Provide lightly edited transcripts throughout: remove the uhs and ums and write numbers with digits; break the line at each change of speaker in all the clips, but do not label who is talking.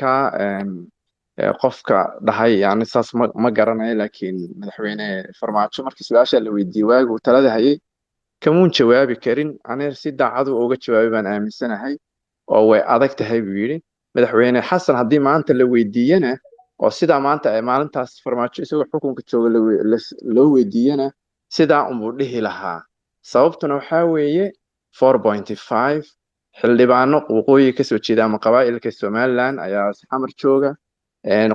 arkaa qofka dhahay yani saas ma garanayo laakiin madaxweyne farmaajo markii su-aasha la weydiiyey waagi uu talada hayay kamuun jawaabi karin aniga si daacad uga jawaabay baan aaminsanahay oo way adag tahay buu yidhi madaxweyne xasan haddii maanta la weydiiyana oo sidaa maanta maalintaas farmaajo isagoo xukunka jooga loo weydiiyana sidaa unbuu dhihi lahaa sababtuna waxaa weeye 4.5 xildhibaano waqooyi kasoo jeeda ama qabaa'ilka somaliland ayaa xamar jooga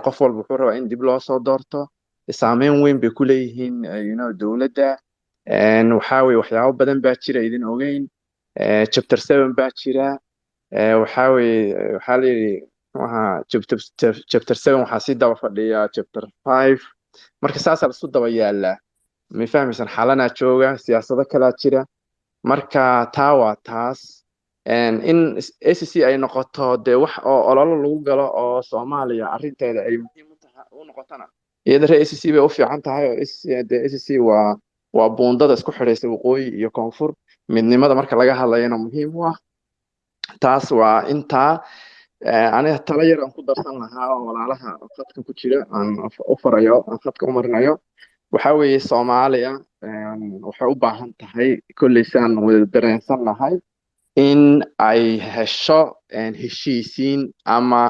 qof walba wuxuu rabaa in dib loo soo doorto saameyn weyn bay ku leeyihiin dowladda waxaa weye waxyaabo badan baa jira idin ogeyn chapter 7 baa jira waxaa weye waxaa la yidhi chapter 7 waxaa sii daba fadhiya chapter 5 marka saasaa lasu daba yaalaa ma fahmaysan xalanaa jooga siyaasado kalaa jira marka taa waa taas in ACC ay noqoto dee wax oo ololo lagu galo oo Soomaaliya arrinteeda ay muhiim u noqotana iyada ACC bay u fiican tahay oo ACC waa buundada isku xidhaysa waqooyi iyo koonfur midnimada marka laga hadlayana muhiim u ah taas waa intaa aniga talo yar aan ku darsan lahaa oo walaalaha khadka ku jira aan u farayo aan khadka u marinayo waxaa weeye Soomaaliya waxay u baahan tahay kolley saan wada dareensannahay in ay hesho heshiisiin ama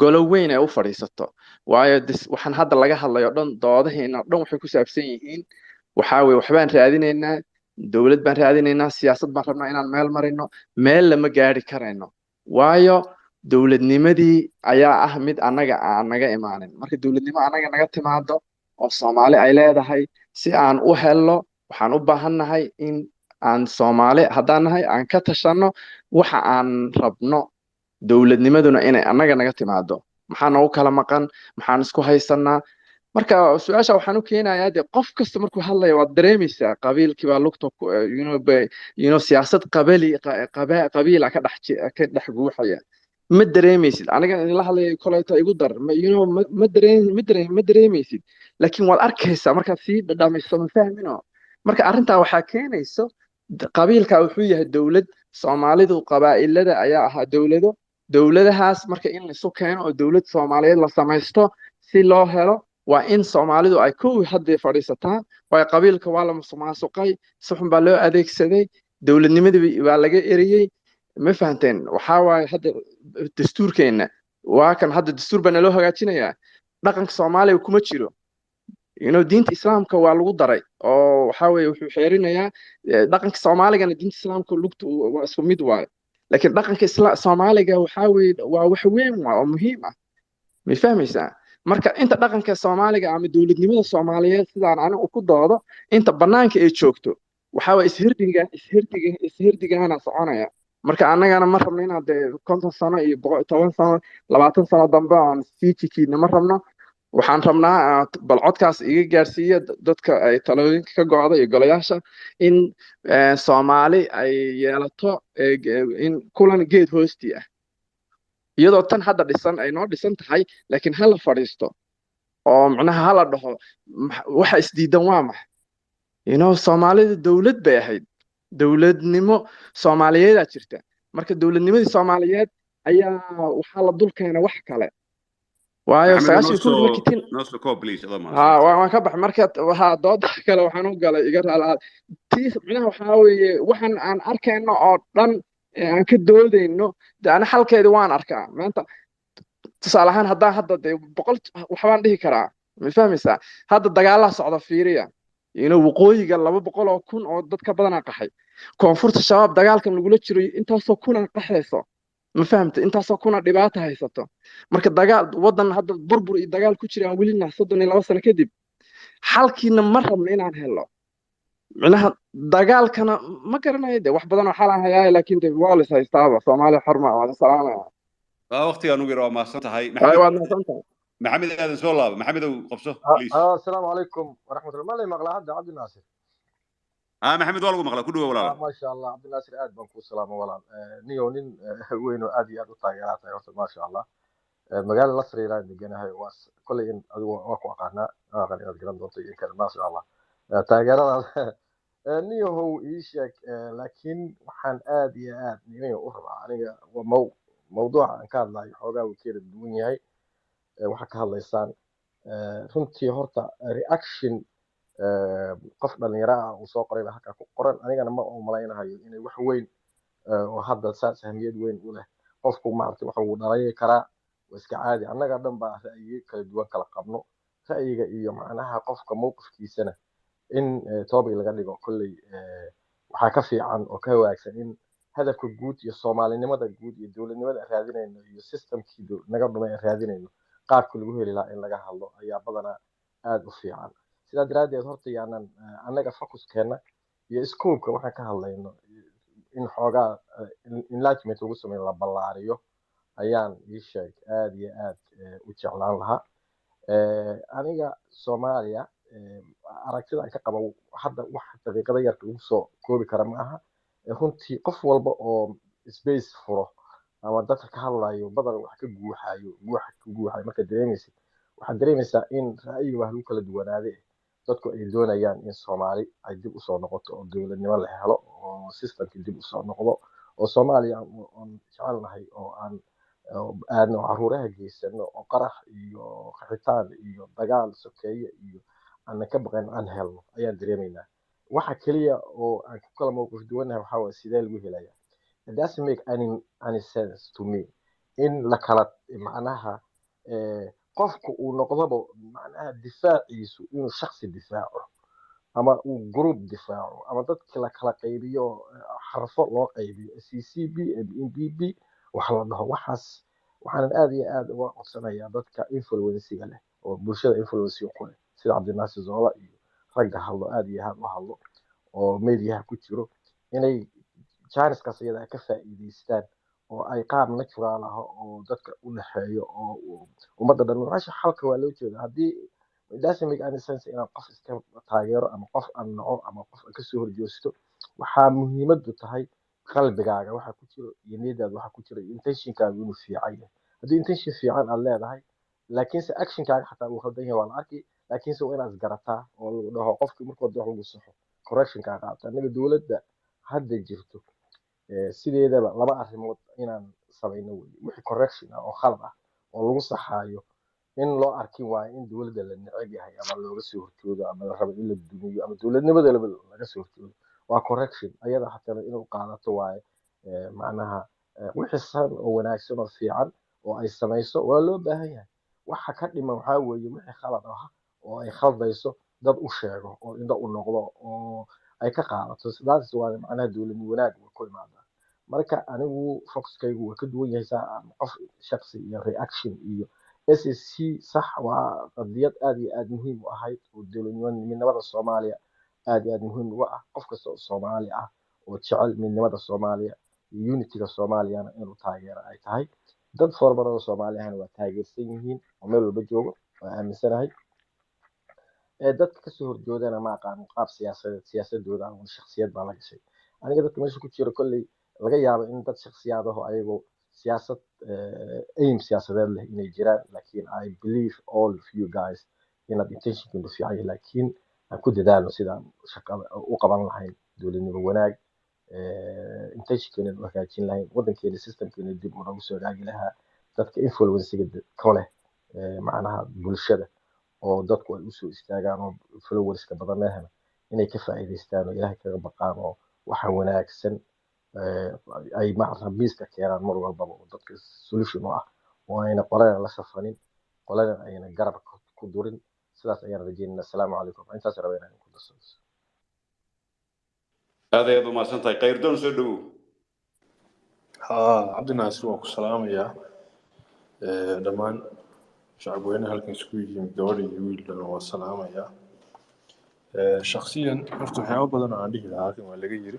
golo weyn ay u fadhiisato waayo waxaan hadda laga hadlayo dhan doodaheena dhan waxay ku saabsan yihiin waxaa weye waxbaan raadinaynaa dowlad baan raadinaynaa siyaasad baan rabnaa inaan meel marino meel lama gaari karayno waayo dowladnimadii ayaa ah mid annaga aan naga imaanin marka dowladnimo annaga naga timaado oo Soomaali ay leedahay si aan u helno waxaan u baahannahay in aan Soomaali haddaan nahay aan ka tashano waxa aan rabno dowladnimaduna inay annaga naga timaado maxaa nagu kala maqan maxaan isku haysanaa marka su-aasha waxaan u keenayaa dee qof kasta markuu hadlayo waad dareemaysaa qabiilkii baa lugta siyaasad qabiila ka dhex guuxaya ma dareemaysid aniga la hadlayo kolayta igu dar ma dareemaysid laakiin waad arkaysaa markaad sii dhadhamayso ma fahmino marka arrintaa waxaa keenayso qabiilka wuxuu yahay dowlad Soomaalidu qabaa'ilada ayaa ahaa dowladahaas marka in la isu keeno oo dowlad Soomaaliyeed la samaysto si loo helo waa in Soomaalidu ay kow hadda fadhiisataa waa qabiilka waa la musuqmaasuqay si xun baa loo adeegsaday dowladnimadii waa laga eriyay ma fahanteen waxaa waaye hadda dastuurkeena waa kan hadda dastuur baa naloo hagaajinayaa dhaqanka Soomaaliya kuma jiro diinta islaamka waa lagu daray oo waxaa weye wuxuu xeerinayaa dhaqanka Soomaaligana diinta islaamka lugta waa isku mid waaye laakiin dhaqanka Soomaaliga waxaa weye waa wax weyn oo muhiim ah ma fahmaysaa marka inta dhaqanka Soomaaliga ama dowladnimada Soomaaliyeed sidaan anigu ku doodo inta banaanka ay joogto waxaa weye ishirdigaana soconaya marka annagana ma rabno inaad 50 sano iyo 10 sano 20 sano dambe aan sii jikiidna ma rabno waxaan rabnaa bal codkaas iga gaarsiiya dadka ay talooyinka ka go'da iyo golayaasha in Soomaali ay yeelato in kulan geed hoostii ah iyadoo tan hadda dhisan ay noo dhisan tahay laakiin hala fadhiisto oo macnaha hala dhaho waxa isdiidan waa maxay Soomaalida dowlad bay ahayd dowladnimo Soomaaliyeed jirta marka dowladnimadii Soomaaliyeed ayaa waxaa la dulkeena wax kale waayo waan ka baxay marka waxaa dooda kale waxaan u galay iga raalaad tiis macnaha waxaa weeye waxaan aan arkayno oo dhan aan ka doodayno ana halkeeda waan arkaa maanta tusaale ahaan haddaan hadda 100 waxbaan dhihi karaa ma fahmaysaa hadda dagaalada socda fiiriya waqooyiga 200,000 oo dadka badan qaxay koonfurta shabaab dagaalkan lagula jiro intaasoo kuna qaxayso ma fahamta intaasoo kuna dhibaato haysato marka dagaal wadan hadda burbur iyo dagaal ku jira welina 32 sano kadib xalkiina ma rabno inaan helo macnaha dagaalkana ma garanayo wax badan oo xal ah hayaa laakiin waa la haystaaba Soomaaliya xorma waa salaamaya
waqtiga aanu yaro ma santahay maxamed aadan soo laabo maxamed qabso
السلام عليكم ورحمة الله مقلة هذا عبد الناصر
maxamed waa lagu maqlaa ku dhaw walaal
ما شاء الله عبد الناصر آد بنكو السلام ولا نيونين وينو آدي آد وطايرات ما شاء الله مجال نصر إيران دجناه واس كل إن أقوى قانا غني أذكرهم دوتي إن كان ما شاء الله تاجرات نيو هو إيشك لكن وحن آدي نيو أخرى يعني mawduuca aan ka hadlayo xoogaa wuu kala duwan yahay waxaa ka hadlaysaan runtii horta reaction qof dhalinyaro ah uu soo qoray baa halkaa ku qoran anigana ma malaynahayo inay wax weyn oo hadda saas ahmiyad weyn u leh qofku maaragtay waxa uu dhalayi karaa waa iska caadi annaga dhan baa ra'yiyo kala duwan kala qabno ra'yiga iyo macnaha qofka mowqifkiisana in topic laga dhigo kolley waxaa ka fiican oo ka wanaagsan in hadafka guud iyo soomaalinimada guud iyo dowladnimada aan raadinayno iyo systemkii naga dhumay aan raadinayno qaabka lagu heli lahaa in laga hadlo ayaa badanaa aad u fiican sidaa daraaddeed horta yaanan annaga focuskeena iyo scoopka waxaan ka hadlayno in xoogaa enlargement lagu sameeyo la ballaariyo ayaan ii sheeg aad iyo aad u jeclaan lahaa aniga Soomaaliya aragtida aan ka qabo hadda wax daqiiqada yar lagu soo koobi kara ma aha runtii qof walba oo space furo ama dadka ka hadlayo badan wax ka guuxayo marka waxaad dareemaysaa in ra'yiga wax lagu kala duwanaade dadku ay doonayaan in Soomaali ay dib u soo noqoto oo dowladnimo la helo oo systemki dib u soo noqdo oo Soomaaliya aan jecelnahay oo aan aadno caruuraha geysano oo qarax iyo qaxitaan iyo dagaal sokeeye iyo aan ka baqan aan helno ayaan dareemaynaa waxa kaliya oo aan ku kala mowqif duwanahay waxa waa sidee lagu helayaa it doesn't make any sense to me in la kala macnaha qofku uu noqdoba macnaha difaaciisu inuu shakhsi difaaco ama uu group difaaco ama dadka la kala qaybiyo xarfo loo qaybiyo CCB MPB wax la dhaho waxaan aad iyo aad uga codsanayaa dadka influence-ga leh oo bulshada influence ku leh sida Cabdinaasir Zola iyo ragga hadlo aad iyo aad u hadlo oo meediyaha ku jiro inay jaaniskaas iyada ka faa'iideystaan oo ay qaab natural ah oo dadka u dhaxeeyo oo ummadda dhan meesha xalka waa loo jeedaa haddii it doesn't make any sense inaan qof iska taageero ama qof aan naco ama qof aan kasoo horjeesto waxaa muhiimadu tahay qalbigaaga waxa ku jiro iyo niyadaada waxa ku jira intentionkaaga inuu fiican yahay haddii intention fiican aad leedahay laakiinse actionkaaga xataa uu khaldan yahay waa la arki laakiinse waa inaad garataa oo lagu dhaho qofkii markuu wax lagu saxo correctionkaa qaata anaga dowladda hadda jirto sideedaba laba arrimood inaan samayno wey wixii correction ah oo khalad ah oo lagu saxaayo in loo arkin waayo in dowladda la neceb yahay ama looga soo horjoodo ama la rabo in la dumiyo ama dowladnimada laga soo horjoodo waa correction ayada xataa inuu qaadato waaye macnaha wixii san oo wanaagsan oo fiican oo ay samayso waa loo baahan yahay waxa ka dhiman waxaa weeye wixii khalad ah oo ay khaldayso dad u sheego oo indho u noqdo oo ay ka qaadato sidaas waa macnaha dowladnimo wanaag way ku imaadaa marka anigu focuskaygu waa ka duwan yahay saa qof shakhsi iyo reaction iyo SSC sax waa qadiyad aad iyo aad muhiim u ahayd oo dowladnimada Soomaaliya aad iyo aad muhiim uga ah qof kasta oo Soomaali ah oo jecel midnimada Soomaaliya iyo unityga Soomaaliyana inuu taageero ay tahay dad fara badan oo Soomaali ahna waa taageersan yihiin oo meel walba joogo waa aaminsanahay dadka ka soo horjoodana ma aqaan qaab siyaasadooda ama shakhsiyad baa la gashay aniga dadka meesha ku jira kolley laga yaabo in dad shakhsiyaad ah oo ayagoo siyaasad aim siyaasadeed leh inay jiraan laakiin I believe all of you guys inaad intentionkiinu fiican yahay laakiin aan ku dadaalno sidaan shaqada u qaban lahayn dowladnimo wanaag intentionkeena u hagaajin lahayn waddankeena systemkeena dib u nagu soo hagaagi lahaa dadka influence-ga ka leh macnaha bulshada oo dadku ay usoo istaagaan oo followerska badan lehna inay ka faa'iidaystaan oo ilaahay kaga baqaan oo waxa wanaagsan ay macnaha biiska keenaan mar walbaba oo dadka solution u ah oo ayna qolana la safanin qolana ayna garab ku durin sidaas ayaan rajaynaynaa assalaamu calaykum intaas rabaa inaan ku darsado
aad ayaad u mahadsantahay qayrdoon soo dhowow
cabdinaasir waan ku salaamayaa dhammaan shacabweyne halkan isku yimid gabadha iyo wiilana waa salaamayaa shakhsiyan horta waxyaabo badan oo aan dhihi lahaa halkan waa laga yiri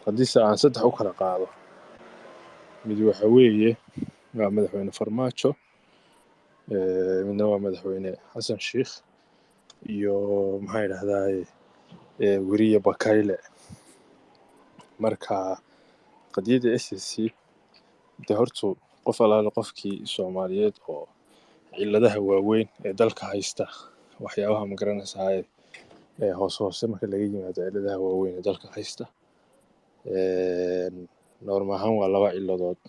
haddiise aan saddex u kala qaado mid waxa weeye waa madaxweyne farmaajo midna waa madaxweyne xasan sheikh iyo maxaa yidhahdaa weriye bakayle marka qadiyadda SSC de horta qof alaale qofkii Soomaaliyeed oo ciladaha waaweyn ee dalka haysta waxyaabaha ma garanaysaa hoose marka laga yimaado ciladaha waaweyn ee dalka haysta noorma ahaan waa laba ciladood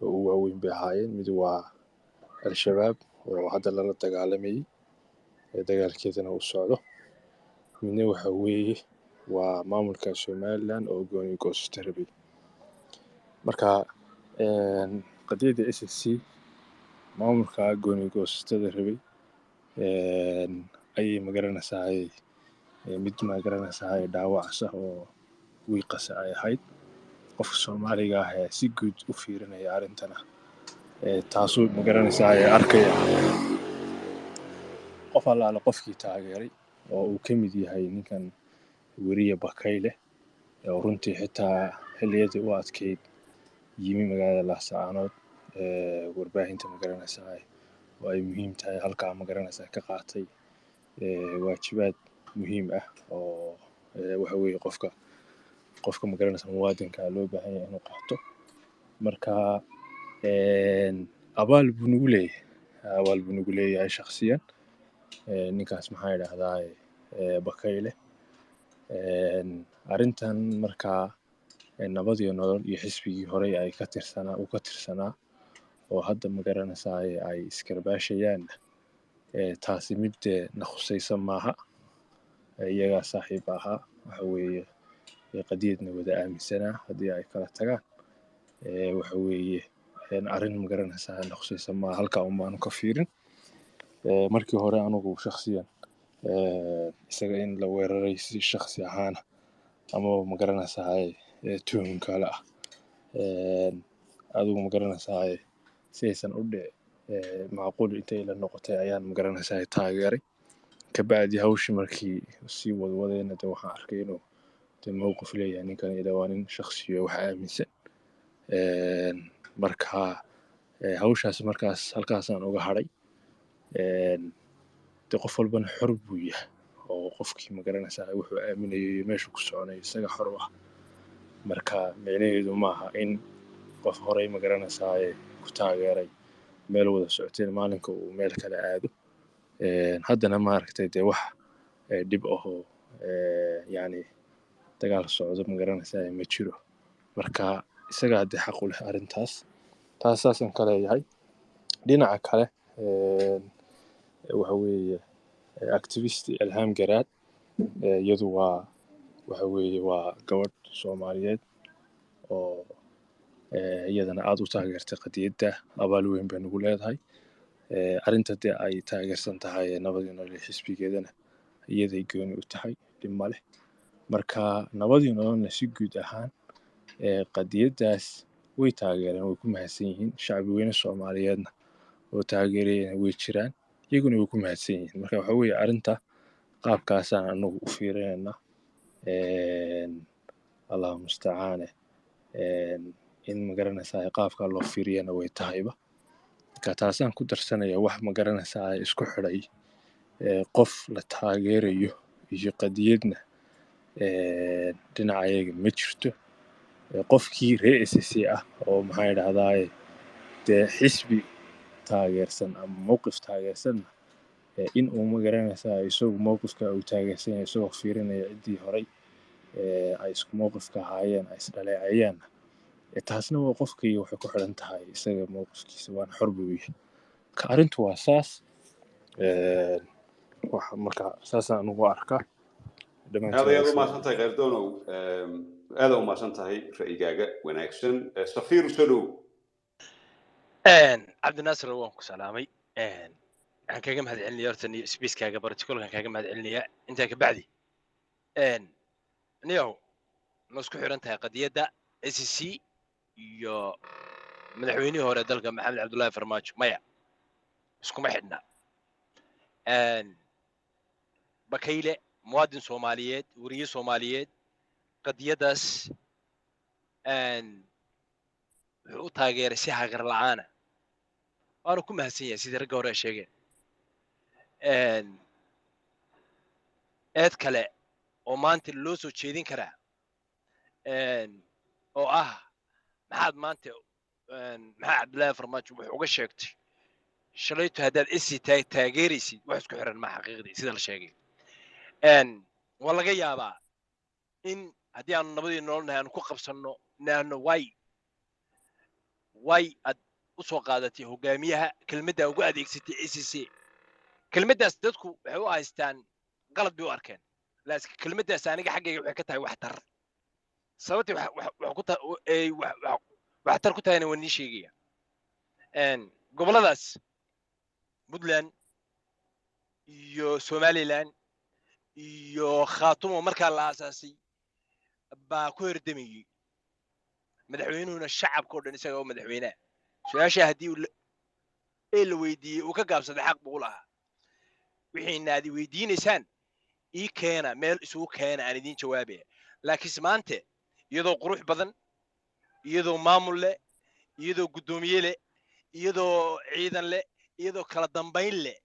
oo ugu waaweyn bay ahaayeen. mid waa al-shabaab oo hadda lala dagaalamayay dagaalkeedana uu socdo. midna waxa weeye waa maamulka Somaliland oo gooni goosata rabay. marka qadiyadda SSC maamulka gooni goosatada rabay ayay magaranaysaa mid magaranaysaa dhaawacsa oo wiiqasa ay ahayd. qofka Soomaaliga ah si guud u fiirinaya arrintana taasoo magaranaysaa arkaya qof allaala qofkii taageeray oo uu ka mid yahay ninkan weriye Bakayle oo runtii xitaa xilliyadii u adkeyd yimi magaalada Laascaanood warbaahinta magaranaysaa oo ay muhiim tahay halkaa magaranaysaa ka qaatay waajibaad muhiim ah oo waxa weeye qofka magaranaysaa muwaadinka loo baahan yahay inuu qaato. marka abaal buu nagu leeyahay shakhsiyan ninkaas maxaa yidhaahdaa Bakayle. arrintan markaa nabad iyo nolol iyo xisbigii horey ay ka tirsanaa oo hadda magaranaysaa ay iskarbaashayaan taasi mid na khusaysa maaha. iyagaa saaxiib ahaa waxa weeye qadiyadna wada aaminsanaa. haddii ay kala tagaan waxa weeye arrin magaranaysaa na khusaysa maaha. halkaa unbaanu ka fiirin. markii hore anugu shakhsiyan isaga in la weeraray si shakhsi ahaana ama magaranaysaa tuhun kale ah adigu magaranaysaa si aysan u dhici macquul intay la noqotay ayaan magaranaysaa taageeray. kabacdi hawshii markii sii wadwadayna de waxaan arkay inuu de mowqif leeyahay ninkan ila waa nin shakhsiyo wax aaminsan. marka hawshaas markaas halkaasaan uga hadhay. de qof walbana xor buu yahay oo qofkii magaranaysaa wuxuu aaminayo iyo meeshuu ku soconayo isaga xor u ah. marka micnaheedu maaha in qof horey magaranaysaa ku taageeray meel wada socoteen maalinka uu meel kale aado. haddana maaragtay dee wax dhib ahoo yacni dagaal socdo magaranaysaa ma jiro. marka isagaa dee xaq u leh arrintaas. taas saasaan ka leeyahay. dhinaca kale waxa weeye activist Ilham Garaad iyadu waxa weeye waa gabadh Soomaaliyeed oo iyadana aad u taageertay qadiyadda. abaal weyn bay nagu leedahay. arrinta dee ay taageersan tahay nabad iyo nolol xisbigeedana iyaday gooni u tahay dhib ma leh. marka nabad iyo nololna si guud ahaan qadiyaddaas way taageereen way ku mahadsan yihiin. shacbi weyne Soomaaliyeedna oo taageerayana way jiraan iyaguna way ku mahadsan yihiin. marka waxa weeye arrinta qaabkaasaan anagu u fiirinaynaa. allahu mustacaane in magaranaysaa qaabkaa loo fiiriyana way tahayba. marka taasaan ku darsanaya wax magaranaysaa isku xidhay qof la taageerayo iyo qadiyadna dhinacayaga ma jirto. qofkii reer SSC ah oo maxaa yidhaahdaa dee xisbi taageersan ama mowqif taageersanna in uu magaranaysaa isagu mowqifka uu taageersan yahay isagoo fiirinaya ciddii horey ay isku mowqifka ahaayeen ay isdhaleeceeyaanna taasna waa qofkii waxay ku xidhan tahay isaga mowqifkiisa waana xor buu yahay. marka arrintu waa saas. marka saasaan ugu arkaa.
aad ayaad u mahadsantahay Khayrdoonow. aad u mahadsantahay ra'yigaaga wanaagsan. Safiir soo dhow.
cabdinaasir waan ku salaamay. waxaan kaaga mahadcelinayaa horta sbacekaaga bartikolkan kaaga mahadcelinayaa intaa ka bacdi niyow ma isku xiran tahay qadiyadda SSC iyo madaxweynihii hore dalka maxamed cabdullaahi farmaajo? maya iskuma xidhna. Bakayle muwaadin Soomaaliyeed weriye Soomaaliyeed qadiyaddaas wuxuu u taageeray si hagar la'aana waanu ku mahadsan yahay sidii ragga hore sheegeen. eed kale oo maanta loo soo jeedin karaa oo ah maxaad maanta maxaa cabdullaahi farmaajo wuxuu uga sheegtay shalayto haddaad SSC taageeraysid wax isku xiran ma xaqiiqdii sida la sheegay. waa laga yaabaa in haddii aanu nabadii nololnahay aanu ku qabsanno نانو واي usoo qaadatay hogaamiyaha kelmadda ugu adeegsatay ACC kelmaddaas dadku waxay u haystaan qalad bay u arkeen laakiin kelmaddaas aniga xaggayga waxay ka tahay wax tar sababtay wax tar ku tahayna waan ii sheegaya goboladaas Puntland iyo Somaliland iyo Khaatumo markaa la aasaasay baa ku hordamayay madaxweynuhuna shacabka oo dhan isaga oo madaxweynaha su'aasha haddii la weydiiyey uu ka gaabsaday xaq buu lahaa wixiina aad weydiinaysaan ii keena meel isugu keena aan idin jawaabaya laakiin maanta iyadoo qurux badan iyadoo maamul leh iyadoo gudoomiye leh iyadoo ciidan leh iyadoo kala dambayn leh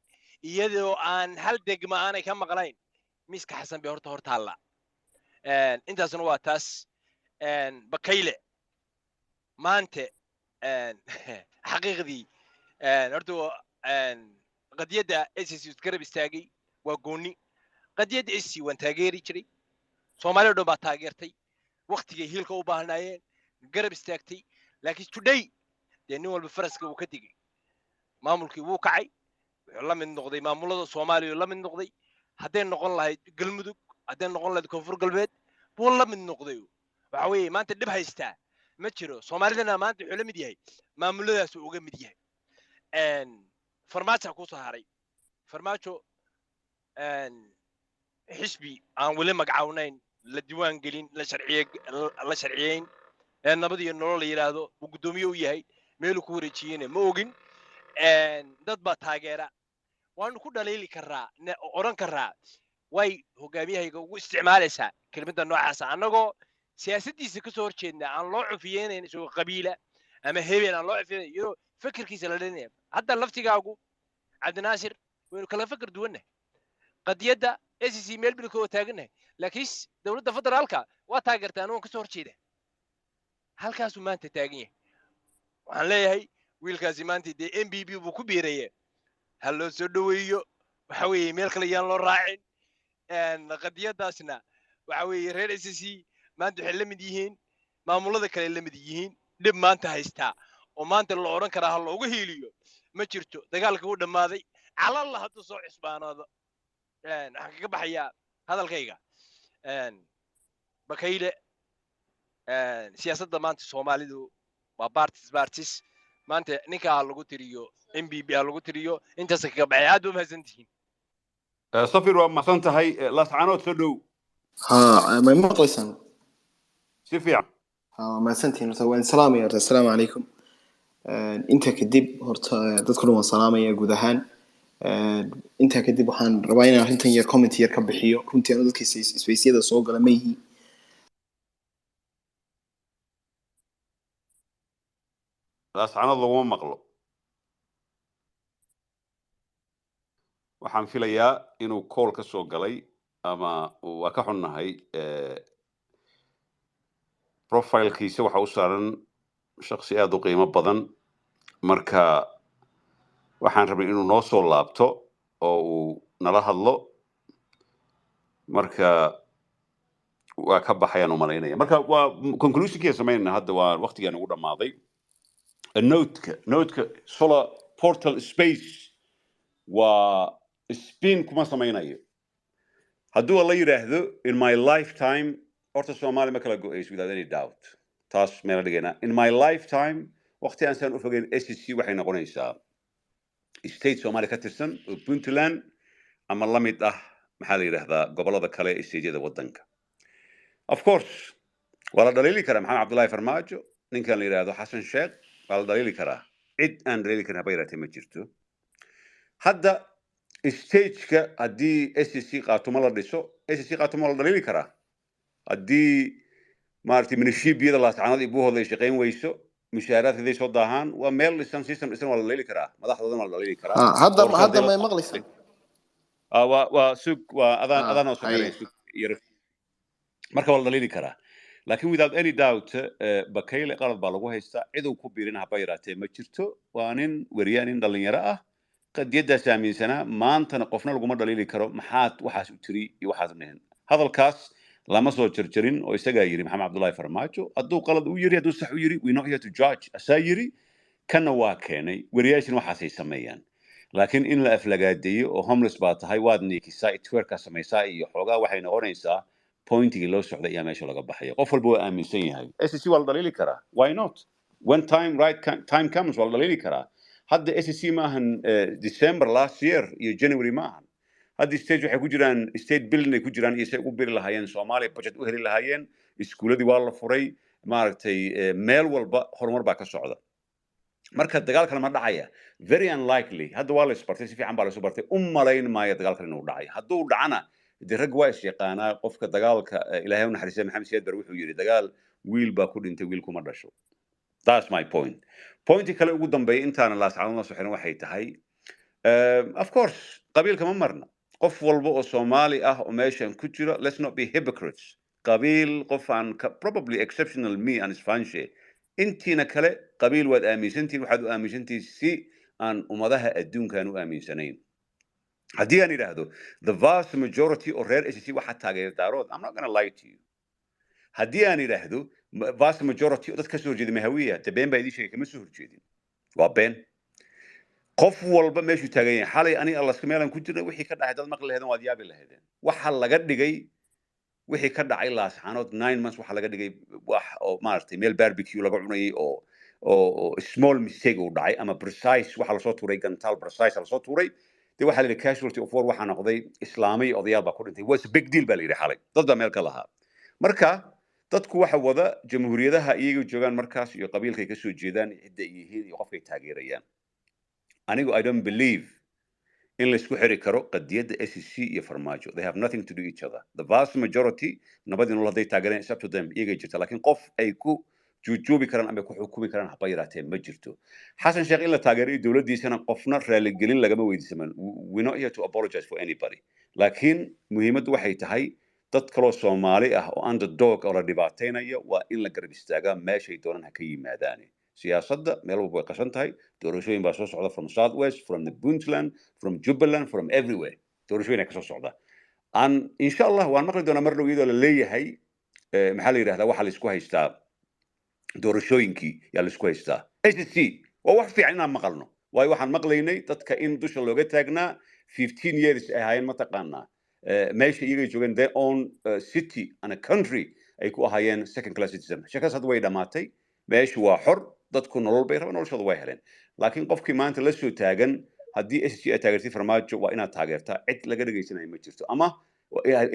iyadoo aan hal degma aanay ka maqnayn miiska xasan bay horta hortaalla intaasna waa taas bakayle maanta xaqiiqdii horta qadiyadda ACC garab istaagay waa gooni qadiyadda ACC waan taageeri jiray Soomaaliya oo dhan baa taageertay waqtigay hiilka u baahnaayeen garab istaagtay laakiin today dee nin walba faraska uu ka digay maamulkii wuu kacay wuxuu la mid noqday maamulada Soomaaliya la mid noqday hadday noqon lahayd galmudug hadday noqon lahayd koonfur galbeed buu la mid noqday waxa weeye maanta dib haystaa ma jiro Soomaalidana maanta wuxuu la mid yahay maamuladaas uu uga mid yahay farmaajo ku soo haray farmaajo xisbi aan wali magacawnayn la diiwaan gelin la sharciyeyn nabad iyo nolol la yiraahdo uu gudoomiye u yahay meel ku wareejiyeen ma ogin dad ba taageera waan ku dhaleeli karaa oran karaa way hogaamiyahayga ugu isticmaalaysaa kelmadda noocaas anagoo siyaasaddiisa ka soo horjeedna aan loo cufiyeenayn isoo qabiila ama hebel aan loo cufiyeen iyo fikirkiisa la leeyahay hadda laftigaagu Cabdinaasir waynu kala fikir duwanna qadiyadda ACC meel bil koo taaganahay laakiin dawladda federaalka waa taageertaan oo ka soo horjeeda halkaas uu maanta taagan yahay waxaan leeyahay wiilkaasi maanta dee MBB buu ku biirayay hal loo soo dhaweeyo waxa weeye meel kale yaan loo raacin qadiyadaasna waxa weeye reer ACC maanta waxay la mid yihiin maamulada kale la mid yihiin dib maanta haystaa oo maanta la oran karaa hal loogu hiiliyo ma jirto dagaalka uu dhamaaday cala Allah haduu soo cusbaanaado waxaan kaga baxayaa hadalkayga bakayle siyaasadda maanta Soomaalidu waa parties maanta ninka lagu tiriyo MBB lagu tiriyo intaas kaga baxay aad u mahadsantihiin
safir waa mahadsan tahay lascaanood soo dhow
ما مقلسان
si fiican
ما سنتين وين سلام يا السلام عليكم انت كدب هرتا dadku waan salaamaya guud ahaan inta kadib waxaan rabaa inaan arrintan yar comment yar ka bixiyo runtii aan dadka isweysiyada soo gala meehi
lascaanood laguma maqlo waxaan filayaa inuu call ka soo galay ama waa ka xunnahay profile-kiisa waxa u saaran shakhsi aad u qiimo badan marka waxaan rabay inuu noo soo laabto oo uu nala hadlo marka waa ka baxayaan u malaynaya marka waa conclusion-kii samaynayna hadda waa waqtigaan ugu dhammaaday note-ka solar portal space waa spin kuma samaynayo hadduu la yiraahdo in my lifetime horta Soomaali ma kala go'ays without any doubt taas meel dhigana in my lifetime waqti aan san u fogeyn SCC waxay noqonaysaa state Soomaali ka tirsan oo Puntland ama la mid ah maxaa la yiraahdaa gobolada kale ee state-yada wadanka of course wala dhaliili kara maxamed Cabdullaahi Farmaajo ninkan la yiraahdo Xasan Sheekh wala dhaliili kara cid aan dhaliili karin habayratay ma jirto hadda stage-ka haddii SCC qaatumo la dhiso SCC qaatumo la dhaliili karaa haddii maartay minishibiyada laascaanood iyo buuhooda ay shaqayn weyso mushaaraadkii soo daahaan waa meel lisan system isan waa la dhaliili karaa madaxdoodana waa la dhaliili karaa
hadda ma maqlaysan
waa sug waa adaan oo soo yar marka waa la dhaliili karaa laakiin without any doubt bakayle qalad baa lagu haystaa cid uu ku biirin haba yaraatee ma jirto waa nin wariyaan nin dhalinyaro ah qadiyadaas aaminsanaa maantana qofna laguma dhaliili karo maxaad waxaas u tiri iyo waxaad u nihin hadalkaas lama soo jarjarin oo isagaa yiri maxamed cabdullaahi farmaajo hadduu qalad u yiri hadduu sax u yiri we not here to judge asaa yiri kana waa keenay wariyaashin waxaasay sameeyaan laakiin in la aflagaadeeyo oo homeless baa tahay waad niikisaa twerka samaysaa iyo xoogaa waxay noqonaysaa pointigii loo socday ayaa meesha laga baxaya qof walba waa aaminsan yahay SEC waa la dhaliili karaa why not when time comes waa la dhaliili karaa hadda SEC maahan December last year iyo January maahan hadda stage waxay ku jiraan state building ay ku jiraan iyo say ugu biri lahaayeen Soomaaliya budget u heli lahaayeen iskuuladii waa la furay maaragtay meel walba horumar baa ka socda marka dagaalkan ma dhacaya very unlikely hadda waa la isbartay si fiican baa la isu bartay malayn maayo dagaalkan inuu dhacayo hadduu dhacana dee rag waa is yaqaanaa qofka dagaalka ilaahay u naxariistay maxamed siyaad bar wuxuu yiri dagaal wiil baa ku dhintay wiil kuma dhasho that's my point kale ugu dambeeya intaana laascadona soo xiran waxay tahay of course qabiilka ma marna qof walba oo Soomaali ah oo meeshan ku jira let's not be hypocrites qabiil qof aan probably exceptional me and Spanish intiina kale qabiil waad aaminsantiin waxaad u aaminsantiin si aan ummadaha adduunkan u aaminsanayn haddii aan idhaahdo the vast majority oo reer SEC waxaa taageera daarood I'm not going to lie to you haddii aan idhaahdo vast majority oo dad ka soo horjeeda mahawiya de been baa idin sheegay kama soo horjeedin waa been qof walba meeshuu taagan yahay xalay ani allaska meelan ku jirnay wixii ka dhacay dad maqli lahaydeen waad yaabi lahaydeen waxa laga dhigay wixii ka dhacay laasxaanood 9 months waxa laga dhigay wax oo maartay meel barbecue laga cunayay oo small mistake uu dhacay ama precise waxa la soo tuuray gantaal precise la soo tuuray de waxa la yiri casualty of war waxa noqday islaamay odayaal baa ku dhintay was a big deal baa la yiri xalay dad baa meel ka lahaa marka dadku waxa wada jamhuuriyadaha iyaga joogan markaas iyo qabiilkay ka soo jeedaan cidda yihiin iyo qofkay taageerayaan anigu I don't believe in la isku xiri karo qadiyada SEC iyo farmaajo they have nothing to do each other the vast majority nabadii nolol haday taageereen it's up to them iyaga jirta laakiin qof ay ku juujuubi karaan ama ku xukumi karaan haba yaraatee ma jirto xasan sheekh in la taageeray dawladdiisana qofna raali gelin lagama weydiisan we not here to apologize for anybody laakiin muhiimaddu waxay tahay dad kaloo Soomaali ah oo underdog oo la dhibaateynayo waa in la garab istaagaa meeshay doonaan ha ka yimaadaan siyaasadda meel walba way qasan tahay doorashooyin baa soo socda from southwest from the Puntland from Jubaland from everywhere doorashooyin ay ka soo socda insha Allah waan maqli doonaa mar dhow iyadoo la leeyahay maxaa la yiraahdaa waxa la isku haystaa doorashooyinkii yaa la isku haystaa SEC waa wax fiican inaan maqalno waayo waxaan maqlaynay dadka in dusha looga taagnaa 15 years ay ahaayeen mataqaanaa meesha iyaga joogeen their own city and a country ay ku ahaayeen second class citizen shaqas hadda way dhamaatay meeshu waa xor dadku nolol bay rabaan noloshooda way heleen laakiin qofkii maanta la soo taagan haddii SEC ay taageertay farmaajo waa inaad taageertaa cid laga dhageysanayo ma jirto ama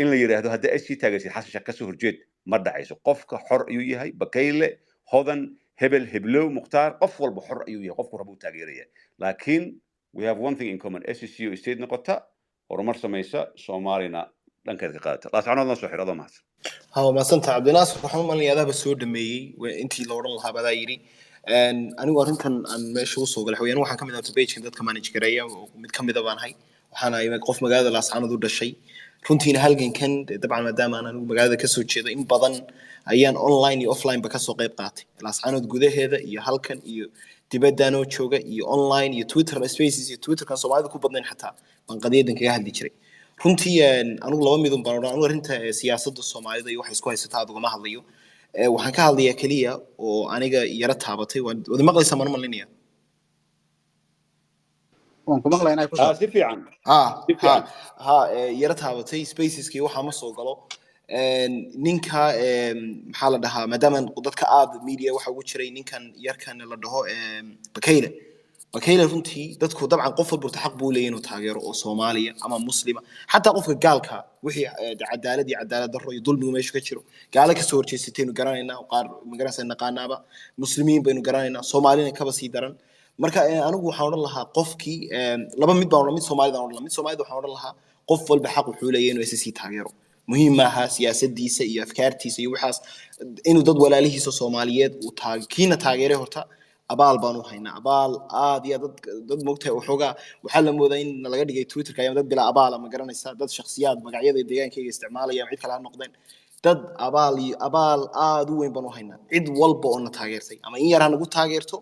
in la yiraahdo haddii SEC taageertay xasan sheekh ka soo horjeed ma dhacayso qofka xor ayuu yahay bakayle hodan hebel heblow mukhtaar qof walba xor ayuu yahay qofku rabu taageeraya laakiin we have one thing in common SEC oo state noqota horumar samaysa Soomaalina dhankeed ka qaadata laascanoodna soo xirado maas
ما سنت عبد الناصر waxaan u malinayaa adaba soo dhameeyay intii la oran lahaa badaa yiri anigu arintan aan meesha u soo galay xawayaan waxaan kamid ahaa page dadka manage gareeya oo mid kamid ah baan ahay waxaan ahay qof magaalada laascanood u dhashay runtiina halgankan dabcan maadaama aan anigu magaalada ka soo jeedo in badan ayaan online iyo offline ba ka soo qayb qaatay laascanood gudaheeda iyo halkan iyo dibadda oo jooga iyo online iyo Twitter spaces iyo Twitter kan Soomaalida ku badnayn xataa baan qadiyadan kaga hadli jiray runtii anigu laba midun baan oran anigu arinta siyaasadda Soomaalida iyo wax isku haysataa aad uga hadlayo waxaan ka hadlayaa kaliya oo aniga yara taabatay wada maqlaysaa ma malinaya
waan ku maqlaynaa ku soo
si fiican
yara taabatay spaceski waxa ma soo galo ninka maxaa la dhahaa maadaama dadka aad media waxa ugu jiray ninkan yarkan la dhaho bakayle runtii dadku dabcan qof walba xaq buu leeyahay inuu taageero oo Soomaaliya ama muslima xataa qofka gaalka wixii cadaalad darro iyo dulmiga meesha ka jiro gaala ka soo horjeesataynu garanaynaa qaar magaranaysa naqaanaaba muslimiin baynu garanaynaa Soomaalina kaba sii daran marka anigu waxaan oran lahaa qofkii laba mid baan oran mid Soomaalida waxaan oran lahaa qof walba xaq wuxuu leeyahay inuu SSC taageero muhiim maaha siyaasadiisa iyo afkaartiisa iyo waxaas inuu dad walaalihiisa Soomaaliyeed uu kiina taageero horta abaal baan u haynaa abaal aad iyo dad moogtahay waxa la moodaa in laga dhigay Twitter ka dad bila abaal ma garanaysaa dad shakhsiyaad magacyada deegaankayga isticmaalaya cid kale ha noqdeen dad abaal aad u weyn baan u haynaa cid walba oo na taageertay ama in yar ha nagu taageerto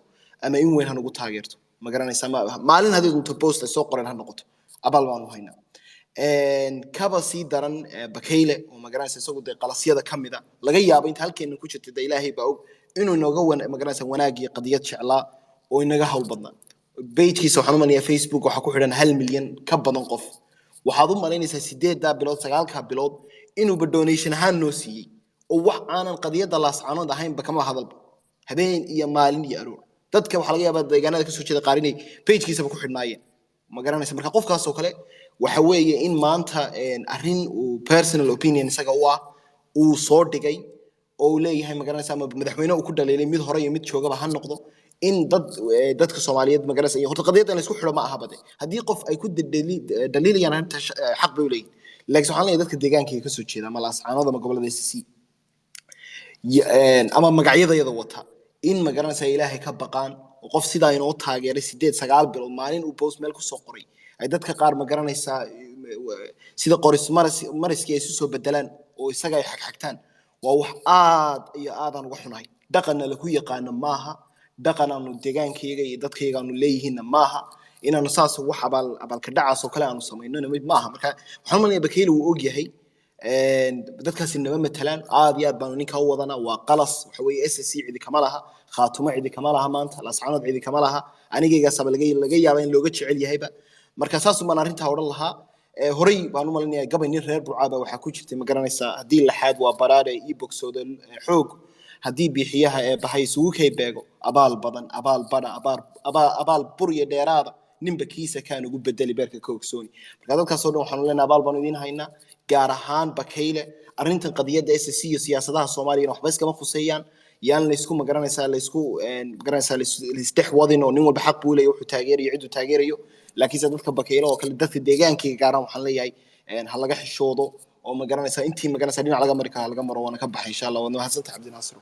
ama in weyn ha nagu taageerto ma garanaysaa maalin haddii inta post soo qoran ha noqoto abaal baan u haynaa kaba sii daran bakayle oo magaranaysa isagu de qalasyada kamida laga yaabo inta halkeena ku jirta de ilaahay baa og inuu nooga magaranaysa wanaag iyo qadiyad jeclaa oo inaga hawl badnaa page-kiisa waxaan u maleynayaa Facebook waxa ku xidhan 1 milyan ka badan qof waxaad u malaynaysaa 8 bilood 9 bilood inuu donation ahaan noo siiyey oo wax aanan qadiyada laascaanood ahaynba kama hadalba habeen iyo maalin iyo aroor dadka waxa laga yaabaa deegaanada ka soo jeeda qaar inay page-kiisa ku xidhnaayeen ma garanaysa marka qofkaas oo kale waxa weeye in maanta arrin uu personal opinion isaga u ah uu soo dhigay oo uu leeyahay ma garanaysa ama madaxweyne uu ku dhaleelay mid hore iyo mid joogaba ha noqdo in dadka Soomaaliyeed ma garanaysa horta qadiyada la isku xidho ma aha bade haddii qof ay ku daliilayaan arrinta xaq bay u leeyihiin laakiin waxaan leeyahay dadka deegaanka ka soo jeeda ama laascaanood ama gobolada SC ama magacyadayada wata in ma garanaysa ilaahay ka baqaan oo qof sidaa inoo taageeray 8 bilood maalin uu post meel ku soo qoray ay dadka qaar ma garanaysa sida qoris mariskii ay soo bedelaan oo isaga ay xagxagtaan waa wax aad iyo aad aan uga xunahay dhaqanna la ku yaqaan maaha dhaqan aanu deegaankayga iyo dadkayga aanu leeyihiin maaha inaanu saas wax abal ka dhacaas oo kale aanu sameeyno maaha marka waxaan malay Bakayle uu og yahay dadkaas inaba matalaan aad iyo aad baan ninka u wadana waa qalas waxa weeye SSC cidi kama laha khaatuma cidi kama laha maanta laascaanood cidi kama laha anigayga sabab laga yaabo in looga jecel yahayba marka saas uma arinta oran lahaa horay baan u malinayaa gabay nin reer Burcaaba waxa ku jirtay ma garanaysaa hadii la xaad waa baraare ii bogsooda xoog hadii bixiyaha ee bahay isugu kay beego abaal badan abaal bada abaal buriya dheeraada ninba kiisa kaan ugu bedeli beerka ka ogsooni marka dadkaas oo dhan waxaan leenahay abaal baan idin haynaa gaar ahaan Bakayle arrintan qadiyada SSC iyo siyaasadaha Soomaaliya waxba iskama khuseeyaan yaan la isku magaranaysaa la isku magaranaysaa la isdhexwadin oo nin walba xaq buu leeyahay wuxuu taageerayo ciduu taageerayo laakiin dadka Bakayle oo kale dadka deegaankayga gaaran waxaan leeyahay ha laga xishoodo oo magaranaysaa intii magaranaysaa dhinac laga mari kara laga maro waana ka baxay insha Allah wadna hasantaa Cabdi Naasir